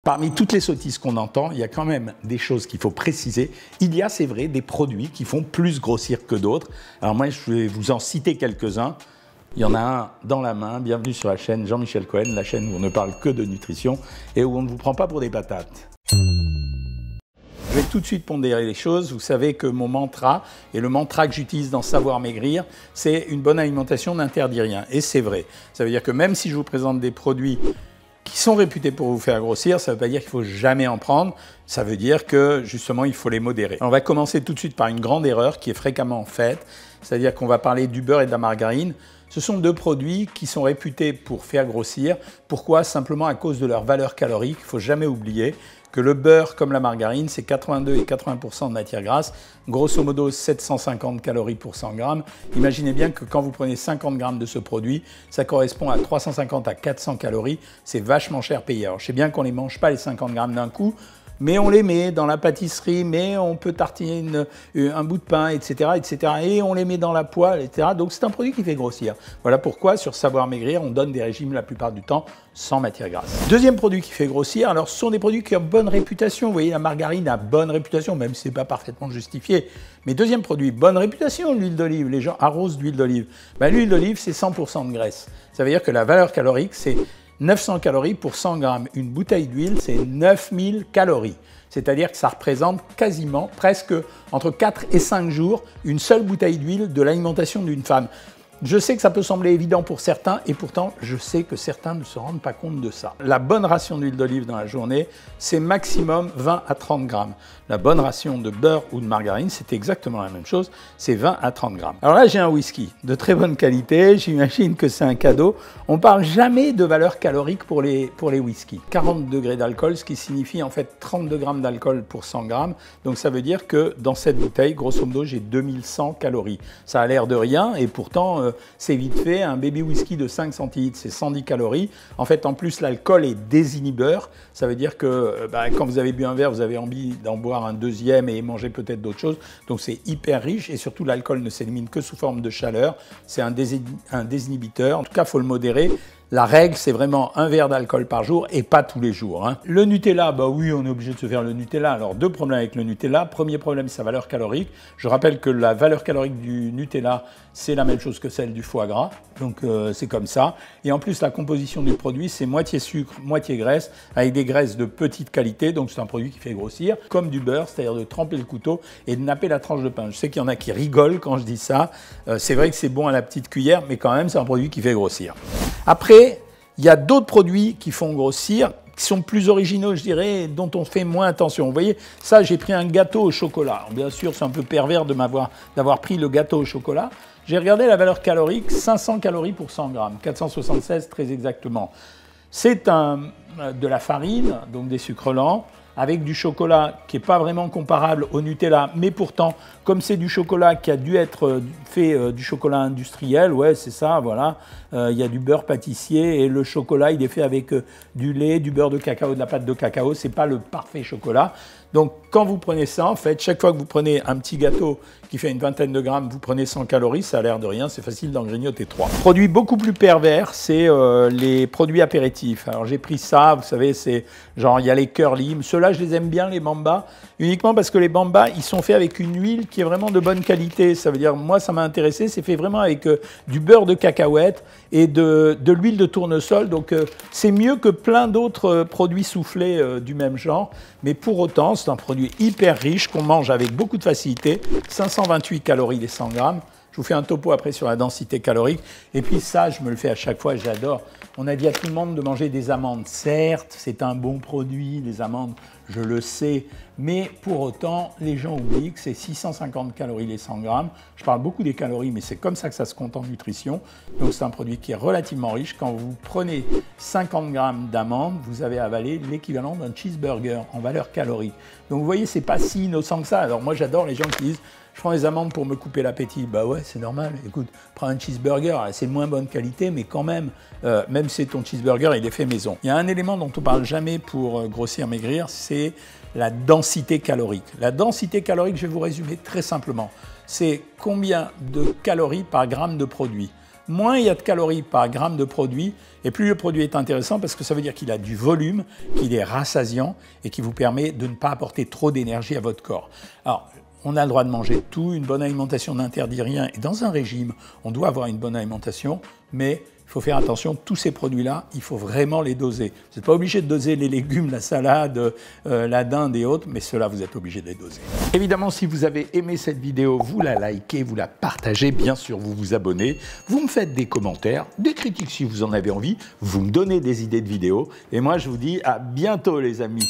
Parmi toutes les sottises qu'on entend, il y a quand même des choses qu'il faut préciser. Il y a, c'est vrai, des produits qui font plus grossir que d'autres. Alors moi, je vais vous en citer quelques-uns. Il y en a un dans la main. Bienvenue sur la chaîne Jean-Michel Cohen, la chaîne où on ne parle que de nutrition et où on ne vous prend pas pour des patates. Je vais tout de suite pondérer les choses. Vous savez que mon mantra, et le mantra que j'utilise dans Savoir Maigrir, c'est une bonne alimentation n'interdit rien. Et c'est vrai. Ça veut dire que même si je vous présente des produits qui sont réputés pour vous faire grossir, ça ne veut pas dire qu'il ne faut jamais en prendre. Ça veut dire que, justement, il faut les modérer. On va commencer tout de suite par une grande erreur qui est fréquemment faite. C'est-à-dire qu'on va parler du beurre et de la margarine. Ce sont deux produits qui sont réputés pour faire grossir. Pourquoi? Simplement à cause de leur valeur calorique. Il ne faut jamais oublier que le beurre, comme la margarine, c'est 82 et 80% de matière grasse. Grosso modo, 750 calories pour 100 grammes. Imaginez bien que quand vous prenez 50 grammes de ce produit, ça correspond à 350 à 400 calories. C'est vachement cher payé. Alors, je sais bien qu'on ne les mange pas les 50 grammes d'un coup, mais on les met dans la pâtisserie, mais on peut tartiner un bout de pain, etc., etc. Et on les met dans la poêle, etc. Donc c'est un produit qui fait grossir. Voilà pourquoi sur Savoir Maigrir, on donne des régimes la plupart du temps sans matière grasse. Deuxième produit qui fait grossir, alors ce sont des produits qui ont bonne réputation. Vous voyez, la margarine a bonne réputation, même si ce n'est pas parfaitement justifié. Mais deuxième produit, bonne réputation, l'huile d'olive. Les gens arrosent d'huile d'olive. Ben, l'huile d'olive, c'est 100% de graisse. Ça veut dire que la valeur calorique, c'est 900 calories pour 100 grammes. Une bouteille d'huile, c'est 9000 calories. C'est-à-dire que ça représente quasiment, presque entre 4 et 5 jours, une seule bouteille d'huile de l'alimentation d'une femme. Je sais que ça peut sembler évident pour certains et pourtant, je sais que certains ne se rendent pas compte de ça. La bonne ration d'huile d'olive dans la journée, c'est maximum 20 à 30 grammes. La bonne ration de beurre ou de margarine, c'est exactement la même chose, c'est 20 à 30 grammes. Alors là, j'ai un whisky de très bonne qualité, j'imagine que c'est un cadeau. On ne parle jamais de valeur calorique pour les whiskies. 40 degrés d'alcool, ce qui signifie en fait 32 grammes d'alcool pour 100 grammes. Donc ça veut dire que dans cette bouteille, grosso modo, j'ai 2100 calories. Ça a l'air de rien et pourtant, c'est vite fait. Un baby whisky de 5 centilitres, c'est 110 calories. En fait, en plus, l'alcool est désinhibeur. Ça veut dire que quand vous avez bu un verre, vous avez envie d'en boire un deuxième et manger peut-être d'autres choses. Donc, c'est hyper riche et surtout, l'alcool ne s'élimine que sous forme de chaleur. C'est un désinhibiteur. En tout cas, il faut le modérer. La règle, c'est vraiment un verre d'alcool par jour et pas tous les jours. Hein. Le Nutella, bah oui, on est obligé de se faire le Nutella. Alors, deux problèmes avec le Nutella. Premier problème, sa valeur calorique. Je rappelle que la valeur calorique du Nutella, c'est la même chose que celle du foie gras. Donc, c'est comme ça. Et en plus, la composition du produit, c'est moitié sucre, moitié graisse, avec des graisses de petite qualité. Donc, c'est un produit qui fait grossir, comme du beurre, c'est-à-dire de tremper le couteau et de napper la tranche de pain. Je sais qu'il y en a qui rigolent quand je dis ça. C'est vrai que c'est bon à la petite cuillère, mais quand même, c'est un produit qui fait grossir. Après, il y a d'autres produits qui font grossir, qui sont plus originaux, je dirais, dont on fait moins attention. Vous voyez, ça, j'ai pris un gâteau au chocolat. Alors, bien sûr, c'est un peu pervers d'avoir pris le gâteau au chocolat. J'ai regardé la valeur calorique, 500 calories pour 100 grammes, 476 très exactement. C'est de la farine, donc des sucres lents, avec du chocolat qui n'est pas vraiment comparable au Nutella, mais pourtant, comme c'est du chocolat qui a dû être fait du chocolat industriel, ouais, c'est ça, voilà, il y a du beurre pâtissier et le chocolat, il est fait avec du lait, du beurre de cacao, de la pâte de cacao, c'est pas le parfait chocolat. Donc, quand vous prenez ça, en fait, chaque fois que vous prenez un petit gâteau qui fait une vingtaine de grammes, vous prenez 100 calories, ça a l'air de rien, c'est facile d'en grignoter 3. Produit beaucoup plus pervers, c'est les produits apéritifs. Alors, j'ai pris ça, vous savez, c'est genre, il y a les curly. Ceux-là, je les aime bien, les Bamba, uniquement parce que les Bamba, ils sont faits avec une huile qui est vraiment de bonne qualité. Ça veut dire, moi, ça m'a intéressé, c'est fait vraiment avec du beurre de cacahuète et de l'huile de tournesol. Donc, c'est mieux que plein d'autres produits soufflés du même genre. Mais pour autant, c'est un produit hyper riche qu'on mange avec beaucoup de facilité. 528 calories les 100 grammes. Je vous fais un topo après sur la densité calorique. Et puis ça, je me le fais à chaque fois, j'adore. On a dit à tout le monde de manger des amandes. Certes, c'est un bon produit, les amandes, je le sais. Mais pour autant, les gens oublient que c'est 650 calories les 100 grammes. Je parle beaucoup des calories, mais c'est comme ça que ça se compte en nutrition. Donc c'est un produit qui est relativement riche. Quand vous prenez 50 grammes d'amandes, vous avez avalé l'équivalent d'un cheeseburger en valeur calorique. Donc vous voyez, c'est pas si innocent que ça. Alors moi, j'adore les gens qui disent « je prends des amandes pour me couper l'appétit ». Bah ouais, c'est normal. Écoute, prends un cheeseburger, c'est de moins bonne qualité, mais quand même, même si ton cheeseburger, il est fait maison. Il y a un élément dont on ne parle jamais pour grossir, maigrir, c'est la densité calorique. La densité calorique, je vais vous résumer très simplement. C'est combien de calories par gramme de produit. moins il y a de calories par gramme de produit, et plus le produit est intéressant parce que ça veut dire qu'il a du volume, qu'il est rassasiant et qui vous permet de ne pas apporter trop d'énergie à votre corps. Alors, on a le droit de manger tout, une bonne alimentation n'interdit rien, et dans un régime, on doit avoir une bonne alimentation, mais il faut faire attention, tous ces produits-là, il faut vraiment les doser. Vous n'êtes pas obligé de doser les légumes, la salade, la dinde et autres, mais ceux-là, vous êtes obligé de les doser. Évidemment, si vous avez aimé cette vidéo, vous la likez, vous la partagez, bien sûr, vous vous abonnez, vous me faites des commentaires, des critiques si vous en avez envie, vous me donnez des idées de vidéos, et moi, je vous dis à bientôt, les amis.